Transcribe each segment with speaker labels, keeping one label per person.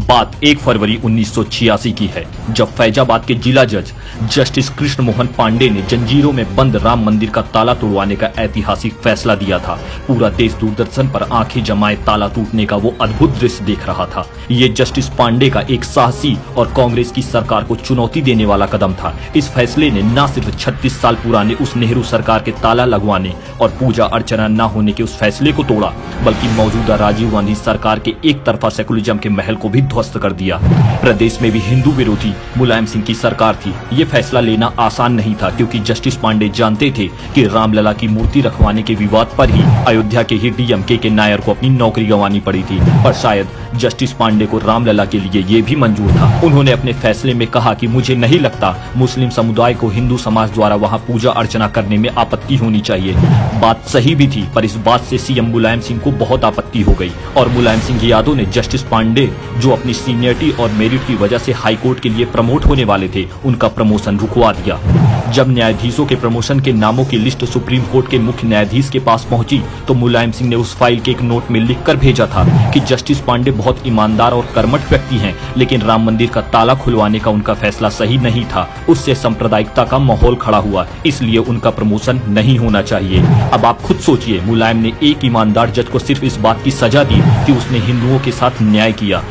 Speaker 1: बात 1 फरवरी 1986 की है, जब फैजाबाद के जिला जज जस्टिस कृष्ण मोहन पांडे ने जंजीरों में बंद राम मंदिर का ताला तोड़वाने का ऐतिहासिक फैसला दिया था। पूरा देश दूरदर्शन पर आंखें जमाए ताला टूटने का वो अद्भुत दृश्य देख रहा था। ये जस्टिस पांडे का एक साहसी और कांग्रेस की सरकार को चुनौती देने वाला कदम था। इस फैसले ने न सिर्फ 36 साल पुराने उस नेहरू सरकार के ताला लगवाने और पूजा अर्चना न होने के उस फैसले को तोड़ा, बल्कि मौजूदा राजीव गांधी सरकार के एक तरफा सेकुलरिज्म के महल को भी ध्वस्त कर दिया। प्रदेश में भी हिंदू विरोधी मुलायम सिंह की सरकार थी। ये फैसला लेना आसान नहीं था, क्योंकि जस्टिस पांडे जानते थे कि रामलला की मूर्ति रखवाने के विवाद पर ही अयोध्या के ही डीएमके के नायर को अपनी नौकरी गंवानी पड़ी थी। पर शायद जस्टिस पांडे को रामलला के लिए ये भी मंजूर था। उन्होंने अपने फैसले में कहा कि मुझे नहीं लगता मुस्लिम समुदाय को हिंदू समाज द्वारा वहां पूजा अर्चना करने में आपत्ति होनी चाहिए। बात सही भी थी, पर इस बात से सीएम मुलायम सिंह को बहुत आपत्ति हो गई और मुलायम सिंह यादव ने जस्टिस पांडे, जो अपनी सीनियरिटी और मेरिट की वजह से हाईकोर्ट के लिए प्रमोट होने वाले थे, उनका प्रमोशन रुकवा दिया। जब न्यायाधीशों के प्रमोशन के नामों की लिस्ट सुप्रीम कोर्ट के मुख्य न्यायाधीश के पास पहुंची, तो मुलायम सिंह ने उस फाइल के एक नोट में लिखकर भेजा था कि जस्टिस पांडे बहुत ईमानदार और कर्मठ व्यक्ति हैं, लेकिन राम मंदिर का ताला खुलवाने का उनका फैसला सही नहीं था। उससे सांप्रदायिकता का माहौल खड़ा हुआ, इसलिए उनका प्रमोशन नहीं होना चाहिए। अब आप खुद सोचिए, मुलायम ने एक ईमानदार जज को सिर्फ इस बात की सजा दी कि उसने हिंदुओं के साथ न्याय किया,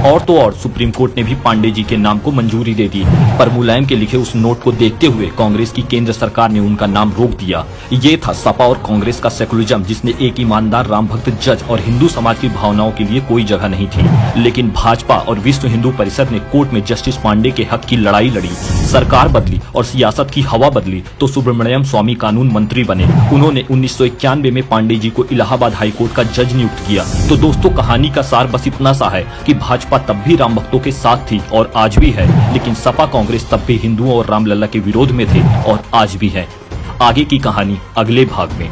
Speaker 1: और तो और सुप्रीम कोर्ट ने भी पांडे जी के नाम को मंजूरी दे दी। पर मुलायम के लिखे उस नोट को देखते हुए कांग्रेस की केंद्र सरकार ने उनका नाम रोक दिया। ये था सपा और कांग्रेस का सेकुलरिज्म, जिसने एक ईमानदार राम भक्त जज और हिंदू समाज की भावनाओं के लिए कोई जगह नहीं थी। लेकिन भाजपा और विश्व हिंदू परिषद ने कोर्ट में जस्टिस पांडे के हक की लड़ाई लड़ी। सरकार बदली और सियासत की हवा बदली तो सुब्रमण्यम स्वामी कानून मंत्री बने। उन्होंने 1991 में पांडे जी को इलाहाबाद हाईकोर्ट का जज नियुक्त किया। तो दोस्तों, कहानी का सार बस इतना सा है कि भाजपा तब भी राम भक्तों के साथ थी और आज भी है, लेकिन सपा कांग्रेस तब भी हिंदुओं और रामलला के विरोध में थे और आज भी है। आगे की कहानी अगले भाग में।